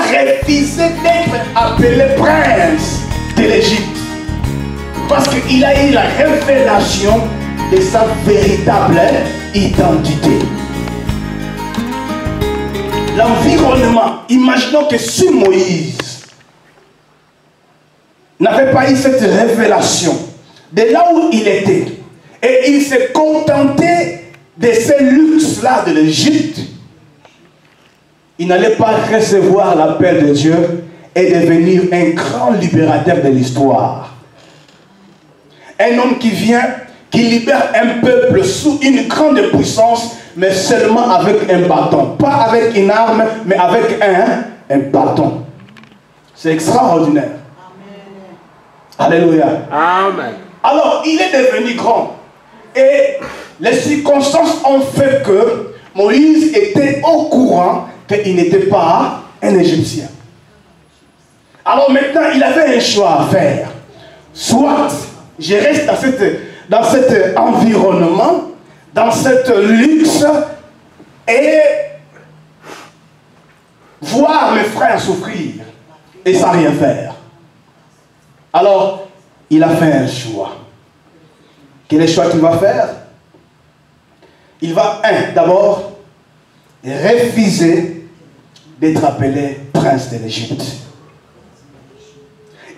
refusé d'être appelé prince de l'Égypte. Parce qu'il a eu la révélation de sa véritable identité. L'environnement, imaginons que si Moïse n'avait pas eu cette révélation de là où il était, et il s'est contenté de ces luxes-là de l'Égypte, il n'allait pas recevoir l'appel de Dieu et devenir un grand libérateur de l'histoire. Un homme qui vient, qui libère un peuple sous une grande puissance, mais seulement avec un bâton. Pas avec une arme, mais avec un bâton. C'est extraordinaire. Amen. Alléluia. Amen. Alors, il est devenu grand. Et les circonstances ont fait que Moïse était au courant qu'il n'était pas un Égyptien. Alors maintenant, il avait un choix à faire. Soit je reste dans cet environnement, dans cette luxe, et voir mes frères souffrir et sans rien faire. Alors, il a fait un choix. Quel est le choix qu'il va faire? Il va, d'abord, refuser d'être appelé prince de l'Égypte.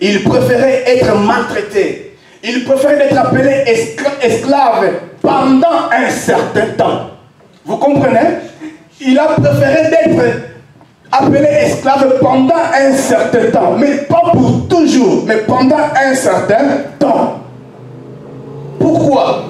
Il préférait être maltraité. Il préférait être appelé esclave pendant un certain temps. Vous comprenez? Il a préféré d'être appelé esclave pendant un certain temps. Mais pas pour toujours, mais pendant un certain temps. Pourquoi?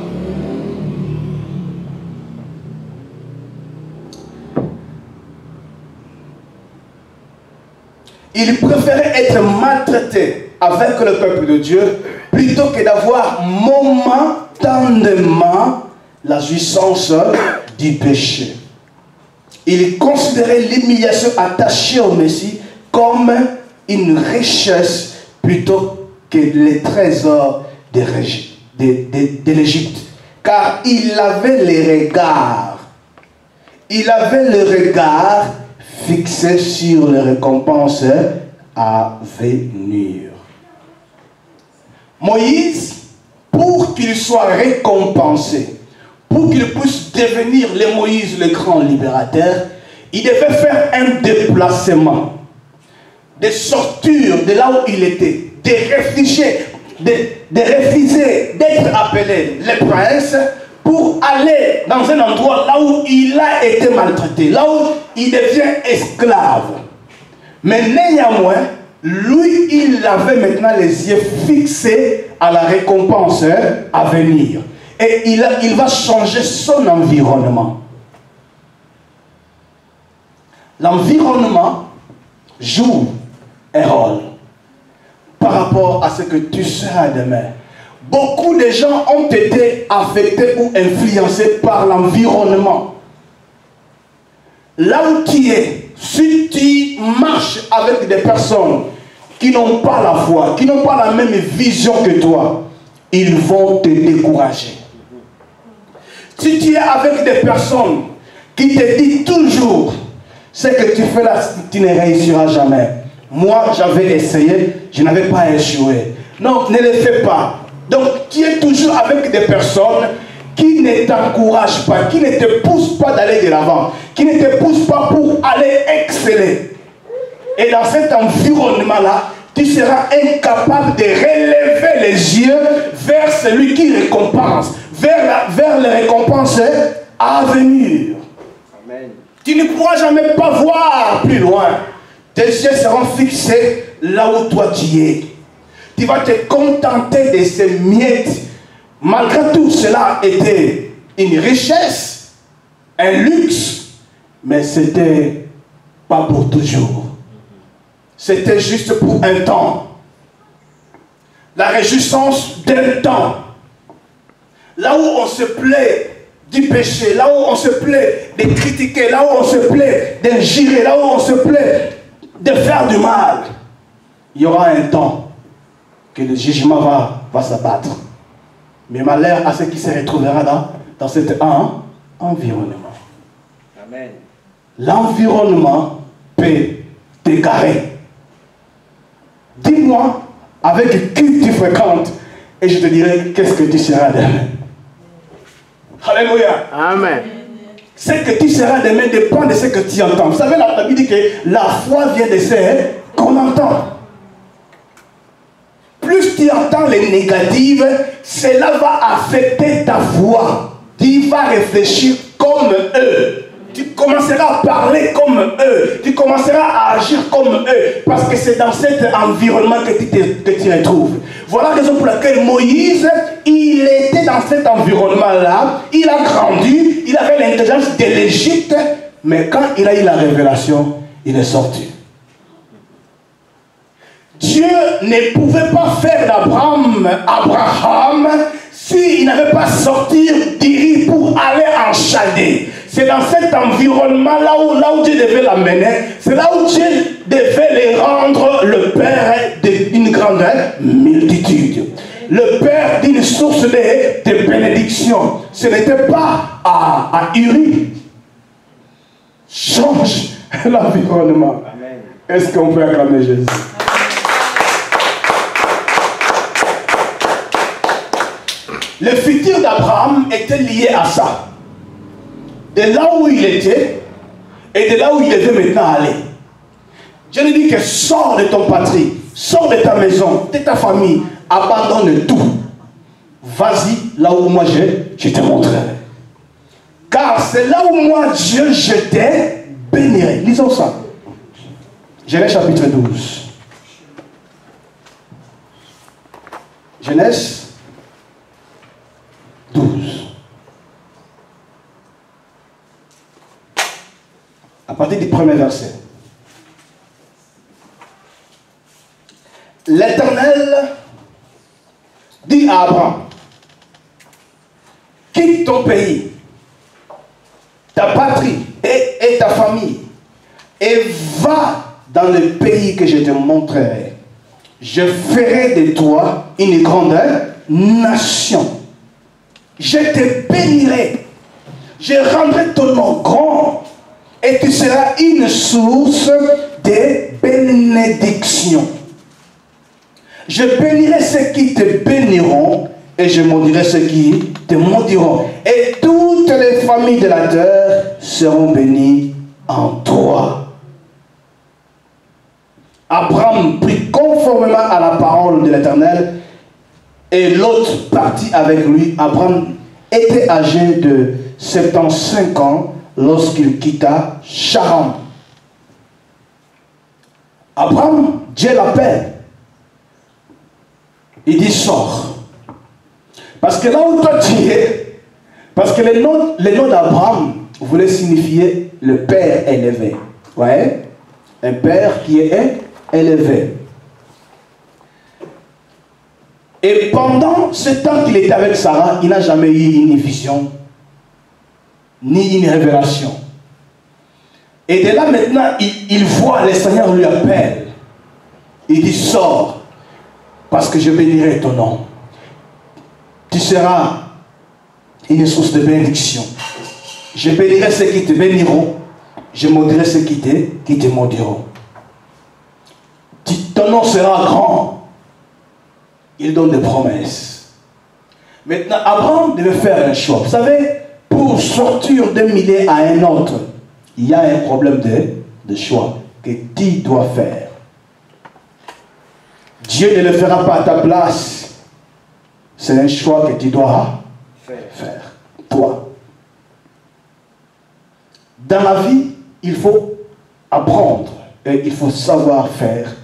Il préférait être maltraité avec le peuple de Dieu plutôt que d'avoir momentanément la jouissance du péché. Il considérait l'humiliation attachée au Messie comme une richesse plutôt que les trésors de l'Égypte. Car il avait les regards. Il avait le regard fixé sur les récompenses à venir. Moïse, pour qu'il soit récompensé, pour qu'il puisse devenir le Moïse, le grand libérateur, il devait faire un déplacement, de sortir de là où il était, de refuser d'être appelé le prince pour aller dans un endroit là où il a été maltraité, là où il devient esclave. Mais néanmoins, lui, il avait maintenant les yeux fixés à la récompense à venir. Et il va changer son environnement. L'environnement joue un rôle par rapport à ce que tu seras demain. Beaucoup de gens ont été affectés ou influencés par l'environnement. Là où tu es, si tu marches avec des personnes qui n'ont pas la foi, qui n'ont pas la même vision que toi, ils vont te décourager. Si tu es avec des personnes qui te disent toujours ce que tu fais là, tu ne réussiras jamais. Moi, j'avais essayé, je n'avais pas échoué. Non, ne le fais pas. Donc, tu es toujours avec des personnes qui ne t'encouragent pas, qui ne te poussent pas d'aller de l'avant, qui ne te poussent pas pour aller exceller. Et dans cet environnement-là, tu seras incapable de relever les yeux vers celui qui récompense, vers les récompenses à venir. Amen. Tu ne pourras jamais pas voir plus loin. Tes yeux seront fixés là où toi tu es. Tu vas te contenter de ces miettes. Malgré tout, cela était une richesse, un luxe, mais c'était pas pour toujours. C'était juste pour un temps. La réjouissance d'un temps. Là où on se plaît du péché, là où on se plaît de critiquer, là où on se plaît d'injurer, là où on se plaît de faire du mal, il y aura un temps que le jugement va s'abattre. Mais malheur à ceux qui se retrouvera dans cet environnement. Amen. L'environnement peut t'égarer. Dis-moi avec qui tu fréquentes et je te dirai qu'est-ce que tu seras demain. Alléluia. Amen. Ce que tu seras demain dépend de ce que tu entends. Vous savez, la Bible dit que la foi vient de ce qu'on entend. Plus tu entends les négatives, cela va affecter ta foi. Tu vas réfléchir comme eux. Tu commenceras à parler comme eux. Tu commenceras à agir comme eux. Parce que c'est dans cet environnement que tu te retrouves. Voilà la raison pour laquelle Moïse, il était dans cet environnement-là. Il a grandi. Il avait l'intelligence de l'Égypte. Mais quand il a eu la révélation, il est sorti. Dieu ne pouvait pas faire d'Abraham s'il n'avait pas sorti d'Iri pour aller en Chaldée. C'est dans cet environnement là où Dieu devait l'amener. C'est là où Dieu devait les rendre le père d'une grande multitude. Le père d'une source de bénédiction. Ce n'était pas à Uri. Change l'environnement. Est-ce qu'on peut acclamer Jésus? Le futur d'Abraham était lié à ça. De là où il était et de là où il devait maintenant aller. Dieu lui dit que sors de ton patrie, sors de ta maison, de ta famille, abandonne tout. Vas-y là où moi je te montrerai. Car c'est là où moi Dieu je te bénirai. Lisons ça. Genèse chapitre 12. Genèse 12. À partir du premier verset. L'Éternel dit à Abraham, quitte ton pays, ta patrie et ta famille, et va dans le pays que je te montrerai. Je ferai de toi une grande nation. Je te bénirai. Je rendrai ton nom grand. Et tu seras une source de bénédiction. Je bénirai ceux qui te béniront et je maudirai ceux qui te maudiront. Et toutes les familles de la terre seront bénies en toi. Abraham prit conformément à la parole de l'Éternel et l'autre partit avec lui. Abraham était âgé de 75 ans lorsqu'il quitta Charan. Abraham, Dieu l'appelle. Il dit sors. Parce que là où toi tu es, parce que le nom d'Abraham voulait signifier le père élevé. Ouais? Un père qui est élevé. Et pendant ce temps qu'il était avec Sarah, il n'a jamais eu une vision, ni une révélation. Et de là maintenant, il voit, le Seigneur lui appelle. Il dit, sors, parce que je bénirai ton nom. Tu seras une source de bénédiction. Je bénirai ceux qui te béniront, je maudirai ceux qui te maudiront. Ton nom sera grand. Il donne des promesses. Maintenant, Abraham devait faire un choix. Vous savez, pour sortir d'un milieu à un autre, il y a un problème de choix que tu dois faire. Dieu ne le fera pas à ta place. C'est un choix que tu dois faire. Toi. Dans la vie, il faut apprendre et il faut savoir faire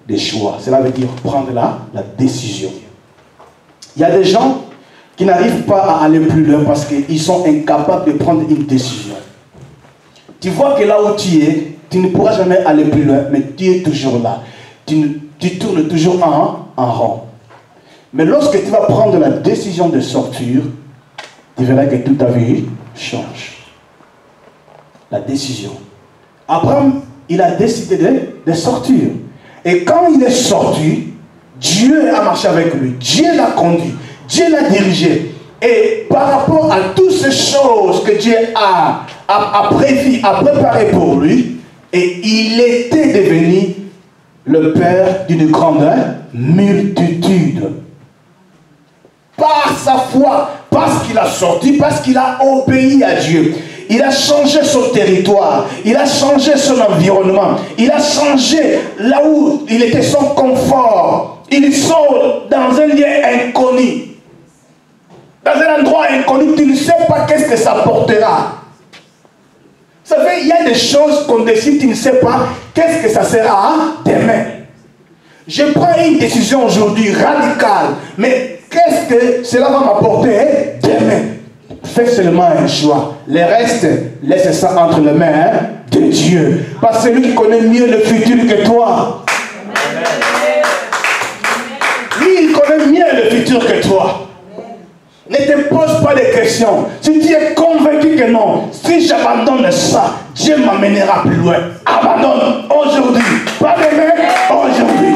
des choix. Cela veut dire prendre la décision. Il y a des gens qui n'arrivent pas à aller plus loin parce qu'ils sont incapables de prendre une décision. Tu vois que là où tu es, tu ne pourras jamais aller plus loin, mais tu es toujours là. Tu tournes toujours en rond. Mais lorsque tu vas prendre la décision de sortir, tu verras que toute ta vie change. La décision. Abraham, il a décidé de sortir. Et quand il est sorti, Dieu a marché avec lui. Dieu l'a conduit. Dieu l'a dirigé. Et par rapport à toutes ces choses que Dieu a prévu, a préparé pour lui, Et il était devenu le père d'une grande multitude. Par sa foi, parce qu'il a sorti, parce qu'il a obéi à Dieu. Il a changé son territoire, il a changé son environnement, il a changé là où il était son confort. Il sort dans un lieu inconnu, dans un endroit inconnu, tu ne sais pas qu'est-ce que ça portera. Vous savez, il y a des choses qu'on décide, tu ne sais pas qu'est-ce que ça sera demain. Je prends une décision aujourd'hui radicale, mais qu'est-ce que cela va m'apporter demain? Fais seulement un choix. Le reste, laisse ça entre les mains de Dieu. Parce que c'est lui qui connaît mieux le futur que toi. Lui, il connaît mieux le futur que toi. Ne te pose pas de questions. Si tu es convaincu que non, si j'abandonne ça, Dieu m'amènera plus loin. Abandonne aujourd'hui. Pas demain, aujourd'hui.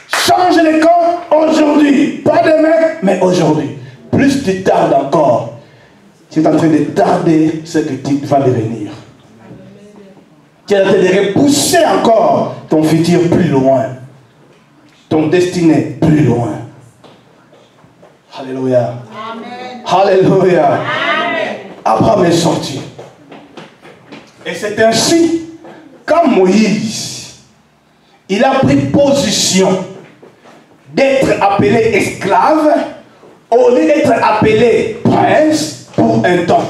Change les camps aujourd'hui. Pas demain, mais aujourd'hui. Plus tu tardes encore, tu es en train de tarder ce que tu vas devenir. Tu es en train de repousser encore ton futur plus loin. Ton destiné plus loin. Alléluia. Amen. Alléluia. Amen. Abraham est sorti. Et c'est ainsi, quand Moïse, il a pris position d'être appelé esclave, au lieu d'être appelé prince pour un temps.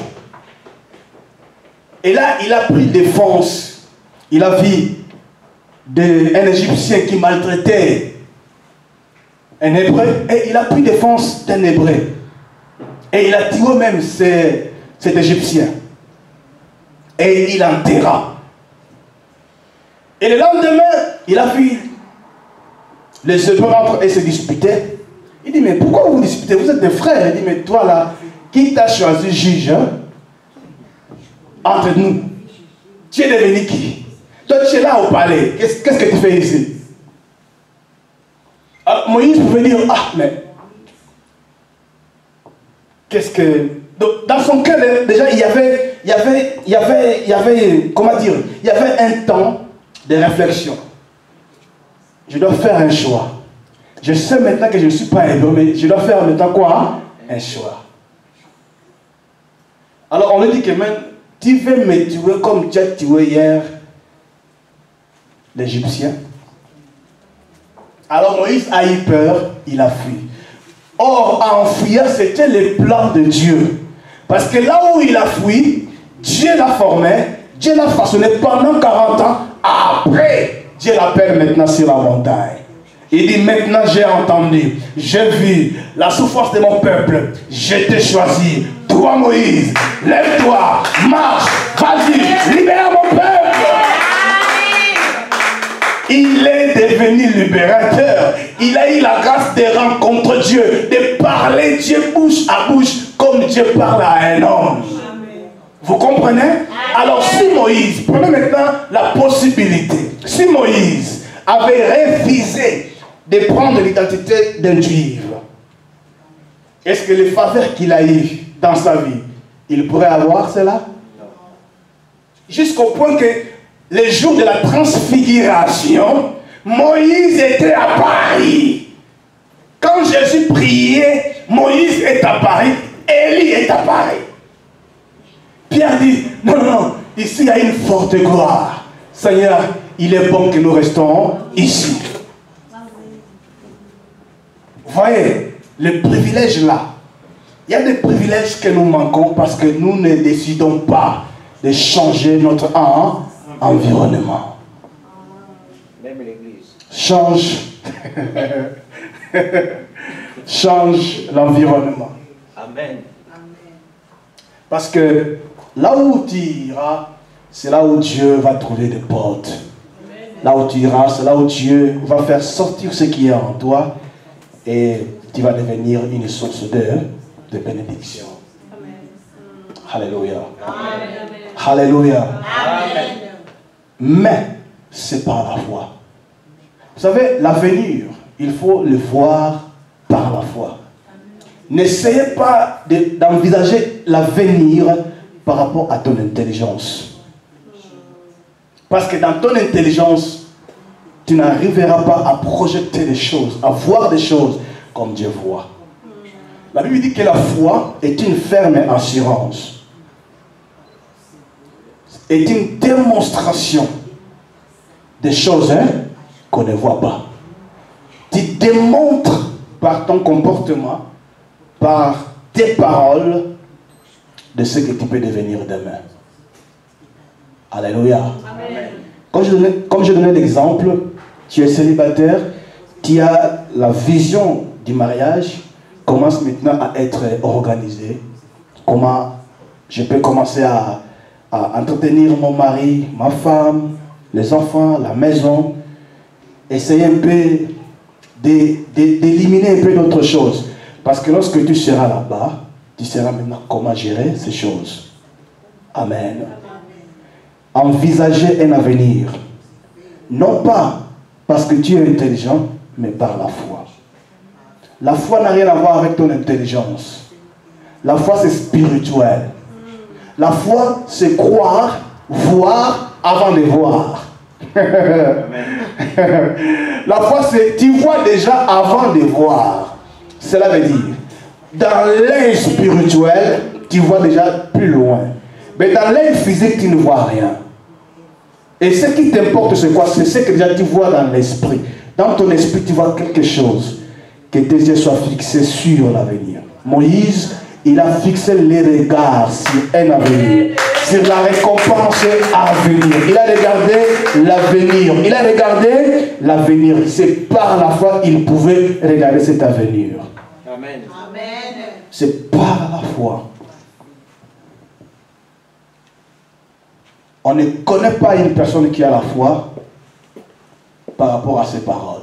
Et là, il a pris défense. Il a vu un Égyptien qui maltraitait un Hébreu, et il a pris défense d'un Hébreu. Et il a tué même cet Égyptien. Et il enterra. Et le lendemain, il a vu les Hébreux entrent et se disputaient. Il dit, mais pourquoi vous disputez? Vous êtes des frères. Il dit, mais toi là, qui t'a choisi juge entre nous? Tu es devenu qui? Toi, tu es là au palais. Qu'est-ce que tu fais ici? Alors, Moïse pouvait dire, ah, mais qu'est-ce que... Donc, dans son cœur, déjà, il y avait, comment dire, il y avait un temps de réflexion. Je dois faire un choix. Je sais maintenant que je ne suis pas hébreu, mais je dois faire maintenant quoi? Un choix. Alors, on lui dit que même, tu veux me tuer comme tu as tué hier l'Égyptien. Alors Moïse a eu peur, il a fui. Or, en fuyant, c'était le plan de Dieu. Parce que là où il a fui, Dieu l'a formé, Dieu l'a façonné pendant 40 ans. Après, Dieu l'appelle maintenant sur la montagne. Il dit, maintenant j'ai entendu, j'ai vu la souffrance de mon peuple. Je t'ai choisi. Toi Moïse, lève-toi, marche, vas-y, libère mon peuple. Il est devenu libérateur. Il a eu la grâce de rencontrer Dieu, de parler Dieu bouche à bouche, comme Dieu parle à un homme. Vous comprenez? Alors si Moïse, prenez maintenant la possibilité, si Moïse avait refusé de prendre l'identité d'un juif, est-ce que les faveurs qu'il a eues dans sa vie, il pourrait avoir cela? Jusqu'au point que le jour de la transfiguration, Moïse était à Paris. Quand Jésus priait, Moïse est à Paris, Élie est à Paris. Pierre dit, non, non, non, ici il y a une forte gloire. Seigneur, il est bon que nous restons ici. Vous voyez, le privilège là, il y a des privilèges que nous manquons parce que nous ne décidons pas de changer notre environnement. Même l'église. Change. Change l'environnement. Amen. Parce que là où tu iras, c'est là où Dieu va trouver des portes. Là où tu iras, c'est là où Dieu va faire sortir ce qui est en toi et tu vas devenir une source de bénédiction. Alléluia. Alléluia. Mais c'est par la foi. Vous savez, l'avenir, il faut le voir par la foi. N'essayez pas d'envisager l'avenir par rapport à ton intelligence. Parce que dans ton intelligence, tu n'arriveras pas à projeter des choses, à voir des choses comme Dieu voit. La Bible dit que la foi est une ferme assurance, est une démonstration des choses qu'on ne voit pas. Tu démontres par ton comportement, par tes paroles, de ce que tu peux devenir demain. Alléluia. Amen. Comme je donnais l'exemple, tu es célibataire, tu as la vision du mariage, commence maintenant à être organisée. Comment je peux commencer à entretenir mon mari, ma femme, les enfants, la maison. Essayer un peu d'éliminer un peu d'autres choses. Parce que lorsque tu seras là-bas, tu sauras maintenant comment gérer ces choses. Amen. Envisager un avenir. Non pas parce que tu es intelligent, mais par la foi. La foi n'a rien à voir avec ton intelligence. La foi, c'est spirituel. La foi, c'est croire, voir avant de voir. La foi, c'est tu vois déjà avant de voir. Cela veut dire, dans l'œil spirituel, tu vois déjà plus loin. Mais dans l'œil physique, tu ne vois rien. Et ce qui t'importe, c'est quoi? C'est ce que déjà tu vois dans l'esprit. Dans ton esprit, tu vois quelque chose. Que tes yeux soient fixés sur l'avenir. Moïse, il a fixé les regards sur un avenir. Sur la récompense à venir. Il a regardé l'avenir. Il a regardé l'avenir. C'est par la foi qu'il pouvait regarder cet avenir. Amen. C'est par la foi. On ne connaît pas une personne qui a la foi par rapport à ses paroles.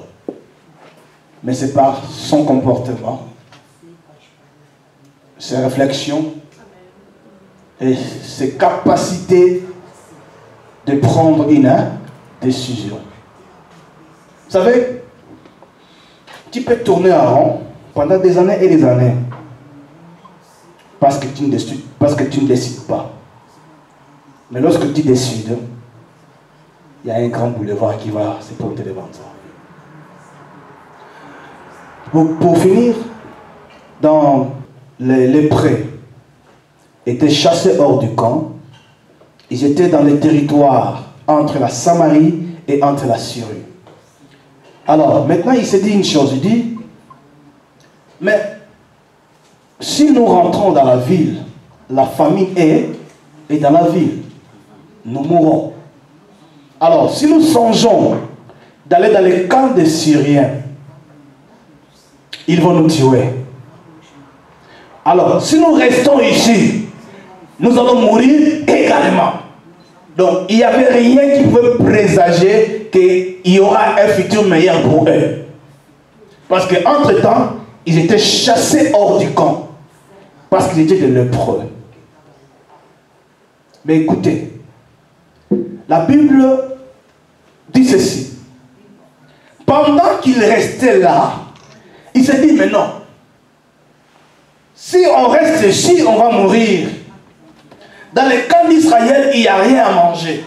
Mais c'est par son comportement, ses réflexions et ses capacités de prendre une décision. Vous savez, tu peux tourner en rond pendant des années et des années parce que tu ne décides pas. Mais lorsque tu décides, il y a un grand boulevard qui va se porter devant toi. Pour finir, dans les lépreux étaient chassés hors du camp. Ils étaient dans les territoires entre la Samarie et entre la Syrie. Alors, maintenant, il s'est dit une chose. Il dit, mais si nous rentrons dans la ville, la famine est dans la ville. Nous mourrons. Alors, si nous songeons d'aller dans les camps des Syriens, ils vont nous tuer. Alors, si nous restons ici, nous allons mourir également. Donc, il n'y avait rien qui pouvait présager qu'il y aura un futur meilleur pour eux. Parce qu'entre-temps, ils étaient chassés hors du camp. Parce qu'ils étaient des lépreux. Mais écoutez, la Bible dit ceci. Pendant qu'ils restaient là, il s'est dit, mais non, si on reste ici, on va mourir. Dans les camps d'Israël, il n'y a rien à manger.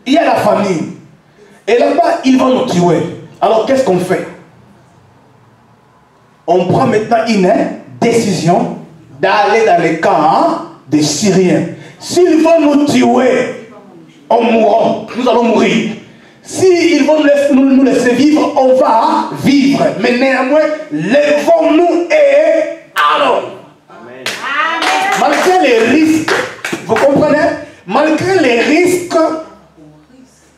Il y a la famine. Et là-bas, ils vont nous tuer. Alors, qu'est-ce qu'on fait? On prend maintenant une décision d'aller dans les camps des Syriens. S'ils vont nous tuer, on mourra. Nous allons mourir. S'ils vont nous laisser vivre, on va vivre. Mais néanmoins, lèvons-nous et allons. Amen. Malgré les risques, vous comprenez? Malgré les risques,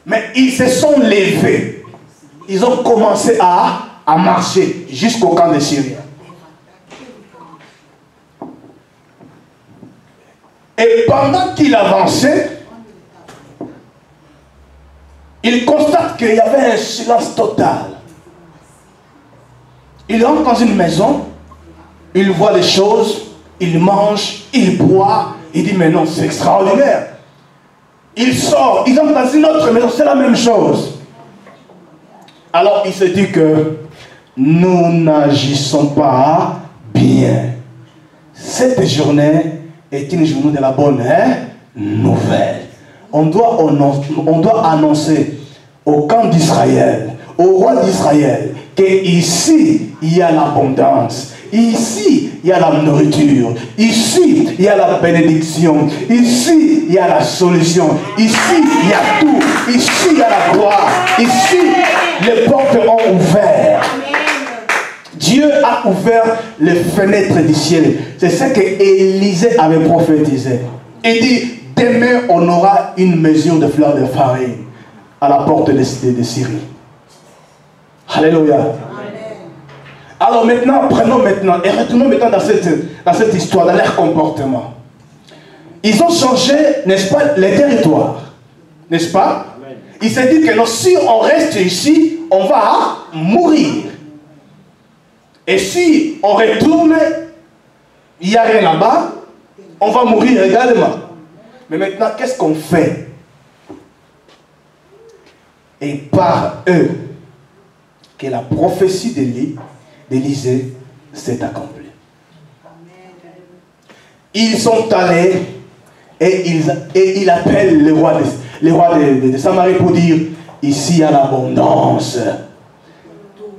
mais ils se sont levés. Ils ont commencé à marcher jusqu'au camp des Syriens. Et pendant qu'il avançait, il constate qu'il y avait un silence total. Il rentre dans une maison, il voit les choses, il mange, il boit, il dit mais non, c'est extraordinaire. Il sort, il entre dans une autre maison, c'est la même chose. Alors il se dit que nous n'agissons pas bien. Cette journée est une journée de la bonne nouvelle. on doit annoncer au camp d'Israël, au roi d'Israël, qu'ici, il y a l'abondance. Ici, il y a la nourriture. Ici, il y a la bénédiction. Ici, il y a la solution. Ici, il y a tout. Ici, il y a la gloire. Ici, les portes ont ouvert. Dieu a ouvert les fenêtres du ciel. C'est ce que Élisée avait prophétisé. Il dit, demain, on aura une mesure de fleurs de farine à la porte de Syrie. Alléluia. Alors maintenant, prenons maintenant et retournons maintenant dans cette histoire, dans leur comportement. Ils ont changé, n'est-ce pas, les territoires. N'est-ce pas? Il s'est dit que non, si on reste ici, on va mourir. Et si on retourne, il n'y a rien là-bas, on va mourir également. Mais maintenant, qu'est-ce qu'on fait? Et par eux, que la prophétie d'Élisée s'est accomplie. Ils sont allés et ils appellent le roi de Samarie pour dire, ici il y a l'abondance.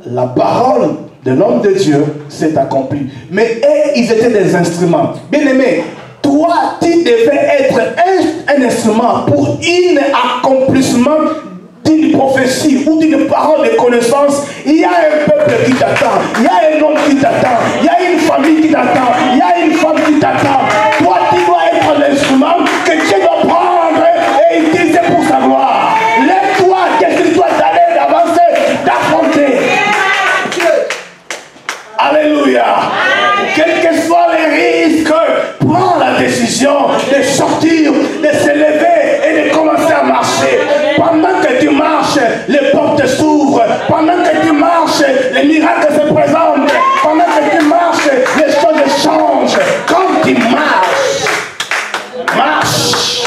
La parole de l'homme de Dieu s'est accomplie. Mais eux, ils étaient des instruments. Bien aimé, toi, tu devais être un instrument pour un accomplissement d'une prophétie ou d'une parole de connaissance. Il y a un peuple qui t'attend, il y a un homme qui t'attend, il y a une famille qui t'attend, il y a une femme qui t'attend. Toi, tu dois être l'instrument que Dieu doit prendre et utiliser pour sa gloire. Lève-toi, décide-toi d'aller, d'avancer, d'affronter. Alléluia. Quels que soient les risques, prends la décision de sortir, de se lever et de commencer à marcher. Pendant que tu marches, les portes s'ouvrent. Pendant que tu marches, les miracles se présentent. Pendant que tu marches, les choses changent. Quand tu marches, marche.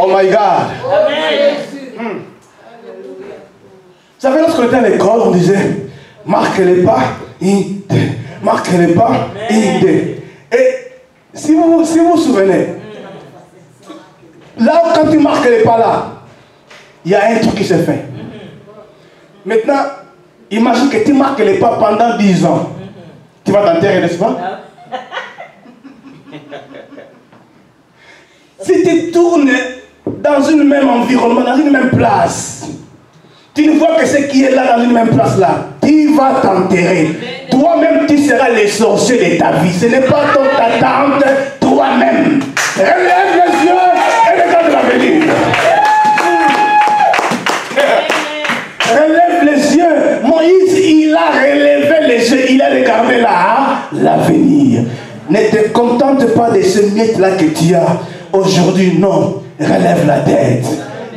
Oh my God. Vous savez, lorsqu'on était à l'école, on disait, marque les pas, marque les pas, et si vous vous souvenez, là où quand tu marques les pas là, il y a un truc qui se fait. Maintenant, imagine que tu marques les pas pendant 10 ans. Tu vas t'enterrer, n'est-ce pas? Si tu tournes dans une même environnement, dans une même place, tu ne vois que ce qui est là dans une même place là, tu vas t'enterrer. Toi-même, tu seras les sorciers de ta vie. Ce n'est pas ta tante, toi-même. Relève les yeux et regarde l'avenir. Relève les yeux. Moïse, il a relevé les yeux, il a regardé là, l'avenir. Ne te contente pas de ce miettes-là que tu as aujourd'hui. Non, relève la tête.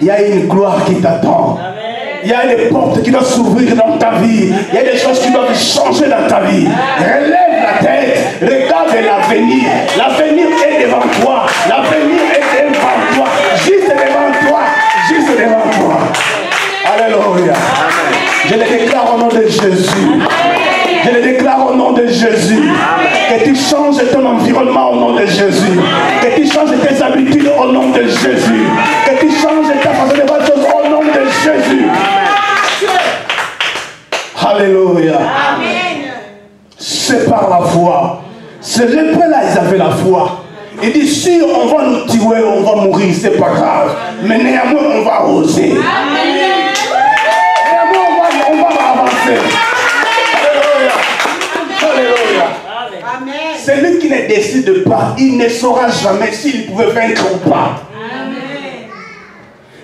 Il y a une gloire qui t'attend. Il y a des portes qui doivent s'ouvrir dans ta vie. Il y a des choses qui doivent changer dans ta vie. Relève la tête. Regarde l'avenir. L'avenir est devant toi. L'avenir est devant toi. Juste devant toi. Juste devant toi. Alléluia. Je le déclare au nom de Jésus. Je le déclare au nom de Jésus. Que tu changes ton environnement au nom de Jésus. Que tu changes tes habitudes au nom de Jésus. Que tu changes ta façon de voir les choses au nom de Jésus. Alléluia. C'est par la foi. Ces lépreux-là, ils avaient la foi. Ils disent, si on va nous tuer, on va mourir, c'est pas grave. Mais néanmoins, on va oser. Néanmoins, on va avancer. Alléluia. Celui qui ne décide pas, il ne saura jamais s'il pouvait vaincre ou pas. Amen.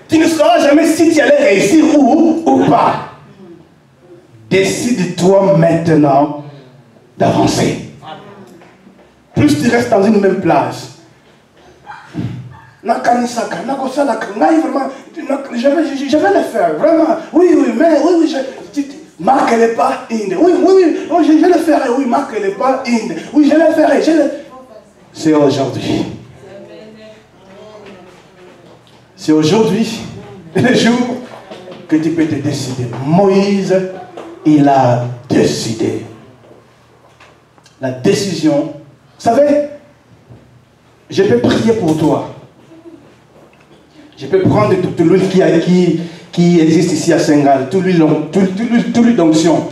Tu ne sauras jamais si tu allais réussir ou pas. Décide-toi maintenant d'avancer. Plus tu restes dans une même place. Je vais le faire, vraiment. Oui, mais oui, marque les pas, oui, je le ferai, oui, marque les pas, oui, je le ferai, C'est aujourd'hui. C'est aujourd'hui, le jour que tu peux te décider. Moïse, il a décidé. La décision, vous savez, je peux prier pour toi. Je peux prendre toute l'huile qui existe ici à Sengal, toute l'huile d'onction.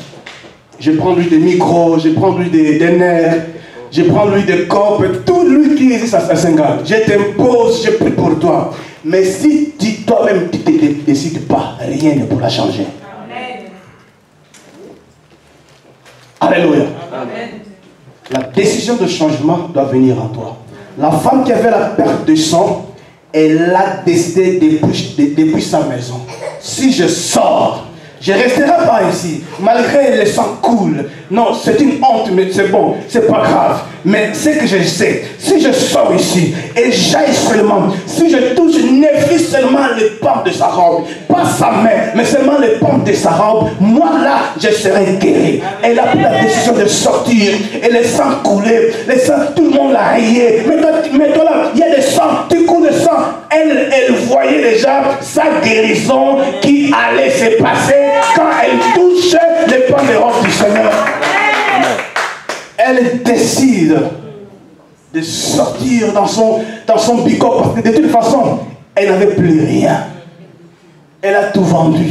Je prends l'huile des micros, je prends l'huile des nerfs, je prends l'huile des copes, toute l'huile qui existe à Sengal. Je t'impose, je prie pour toi. Mais si toi-même tu ne décides pas, rien ne pourra changer. Amen. Alléluia. Amen. La décision de changement doit venir en toi. La femme qui avait la perte de sang, elle a décidé depuis sa maison. Si je sors, je ne resterai pas ici, malgré le sang coule. Non, c'est une honte, mais c'est bon, c'est pas grave. Mais c'est que je sais, si je sors ici et j'aille seulement, si je touche, n'effleure seulement les pans de sa robe, pas sa main, mais seulement les pans de sa robe, moi là, je serai guéri. Elle a pris la décision de sortir et le sang coulait, le sang, tout le monde l'a rayé. Mais toi là, il y a des sangs, tu coules de sang. Elle voyait déjà sa guérison qui allait se passer quand elle touche les pans de robe du Seigneur. Elle décide de sortir dans son bico parce que de toute façon, elle n'avait plus rien. Elle a tout vendu.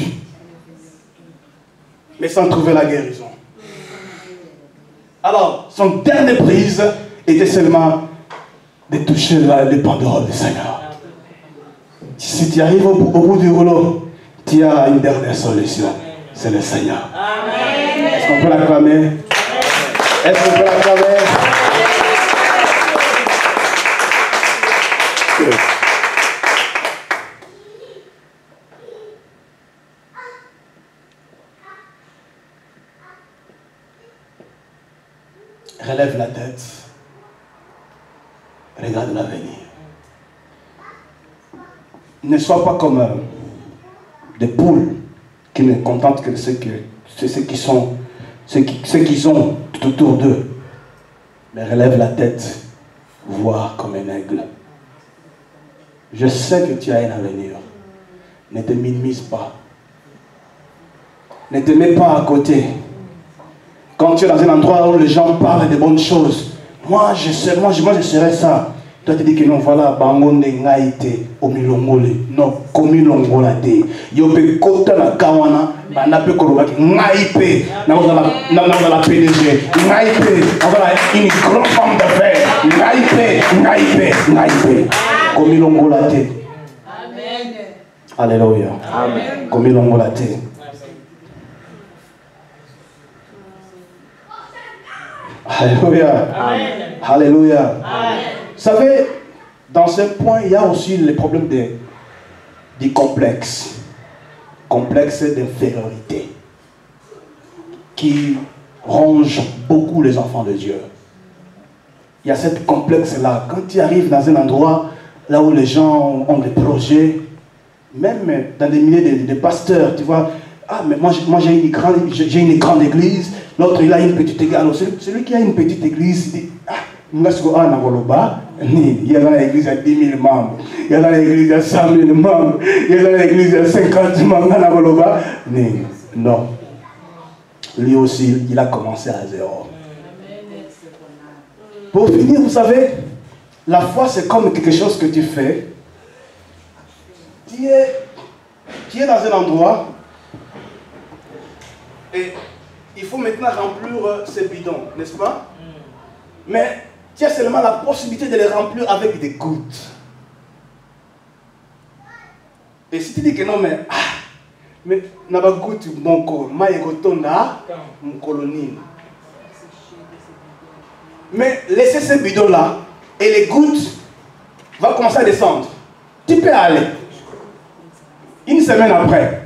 Mais sans trouver la guérison. Alors, son dernière prise était seulement de toucher les pans de robe du Seigneur. Si tu arrives au bout du rouleau, tu as une dernière solution. C'est le Seigneur. Amen. Est-ce qu'on peut l'acclamer? Est-ce qu'on peut l'acclamer? Relève la tête. Regarde l'avenir. Ne sois pas comme des poules qui ne contentent que ceux qu'ils ont tout autour d'eux. Mais relève la tête, vois comme un aigle. Je sais que tu as un avenir. Ne te minimise pas. Ne te mets pas à côté. Quand tu es dans un endroit où les gens parlent de bonnes choses, moi je serais ça. Toi tu dis que non, voilà, bangonde ngaite omilongole, non, komilongolate. Yope kota na kawana, banape korobaki ngaipe, na la PDG, ngaipe, une grande femme d'affaires, ngaipe, komilongolate. Amen. Alléluia. Amen. Komilongolate. Alléluia. Amen. Alléluia. Amen. Vous savez, dans ce point, il y a aussi le problème du complexe. Complexe d'infériorité. Qui ronge beaucoup les enfants de Dieu. Il y a cette complexe-là. Quand tu arrives dans un endroit là où les gens ont des projets, même dans des milliers de pasteurs, tu vois, ah, mais moi j'ai une grande église, l'autre il a une petite église. Alors celui qui a une petite église, il dit, ah, il y a dans l'église à 10 000 membres, il y a dans l'église à 100 000 membres, il y a dans l'église à 50 membres. Non. Lui aussi, il a commencé à zéro. Pour finir, vous savez, la foi c'est comme quelque chose que tu fais. Tu es dans un endroit et il faut maintenant remplir ces bidons, n'est-ce pas? Mais tu as seulement la possibilité de les remplir avec des gouttes. Et si tu dis que non, mais n'a pas goutte mon corps, mon colonie. Mais laissez ces bidons là et les gouttes vont commencer à descendre. Tu peux aller. Une semaine après,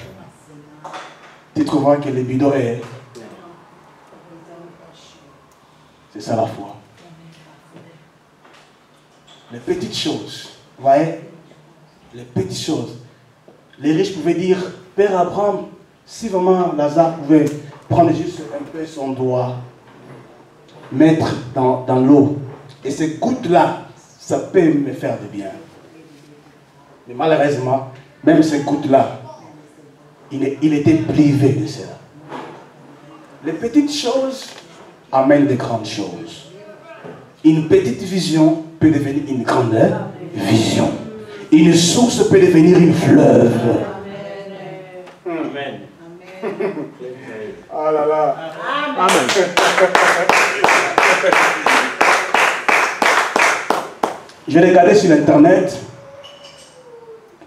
tu trouveras que le bidon est. C'est ça la foi. Les petites choses, vous voyez, les petites choses. Les riches pouvaient dire, Père Abraham, si vraiment Lazare pouvait prendre juste un peu son doigt, mettre dans l'eau, et ces gouttes-là, ça peut me faire du bien. Mais malheureusement, même ces gouttes-là, il était privé de cela. Les petites choses amènent de grandes choses. Une petite vision peut devenir une grande vision. Une source peut devenir une fleuve. Amen. Ah là là. Amen. J'ai regardé sur Internet.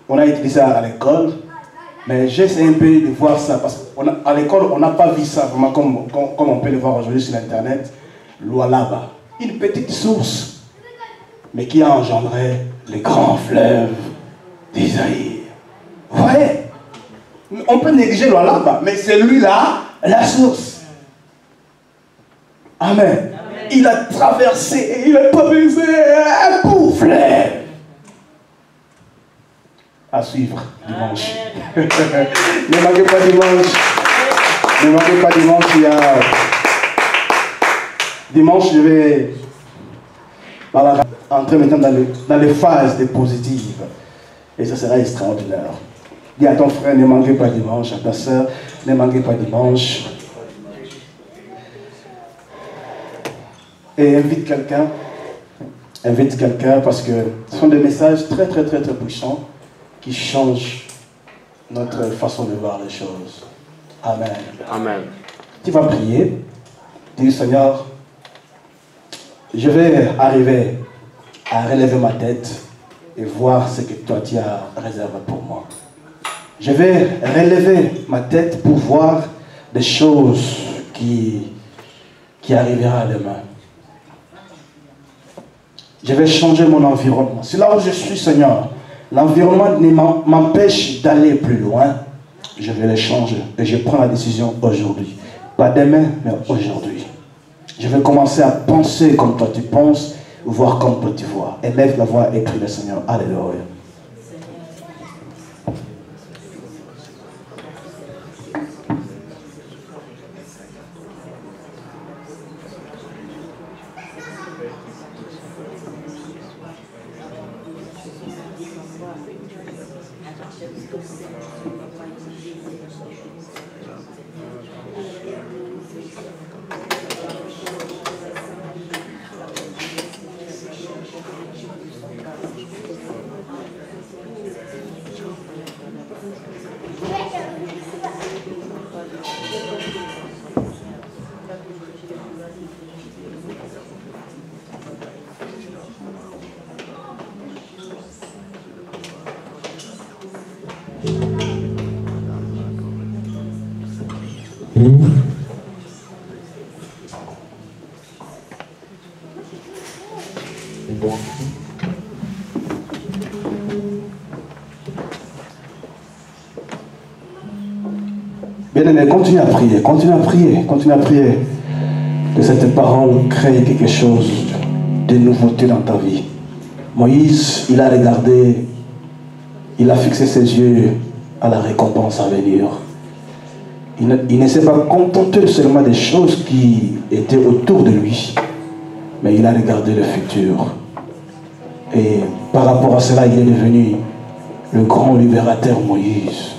On a utilisé ça à l'école. Mais j'essaie un peu de voir ça. Parce qu'à l'école, on n'a pas vu ça vraiment comme on peut le voir aujourd'hui sur Internet. Lualaba. Une petite source. Mais qui a engendré les grands fleuves d'Isaïe. Vous voyez? On peut négliger Lualaba. Mais c'est lui-là, la source. Amen. Il a traversé et il a traversé un beau fleuve. À suivre dimanche. Ne manquez pas dimanche. Ne manquez pas dimanche. Il y a... Dimanche, je vais entrer maintenant dans les phases des positives. Et ça sera extraordinaire. Dis à ton frère, ne manquez pas dimanche. À ta soeur, ne manquez pas dimanche. Et invite quelqu'un. Invite quelqu'un parce que ce sont des messages très très très très puissants qui changent notre façon de voir les choses. Amen. Amen. Tu vas prier. Dis Seigneur, je vais arriver à relever ma tête et voir ce que toi tu as réservé pour moi. Je vais relever ma tête pour voir des choses qui arriveront demain. Je vais changer mon environnement. C'est là où je suis, Seigneur. L'environnement m'empêche d'aller plus loin. Je vais le changer. Et je prends la décision aujourd'hui. Pas demain, mais aujourd'hui. Je vais commencer à penser comme toi tu penses, voir comme toi tu vois. Élève la voix et prie le Seigneur. Alléluia. Bien-aimé, continue à prier, continue à prier, continue à prier. Que cette parole crée quelque chose de nouveauté dans ta vie. Moïse, il a regardé, il a fixé ses yeux à la récompense à venir. Il ne s'est pas contenté seulement des choses qui étaient autour de lui, mais il a regardé le futur. Et par rapport à cela, il est devenu le grand libérateur Moïse.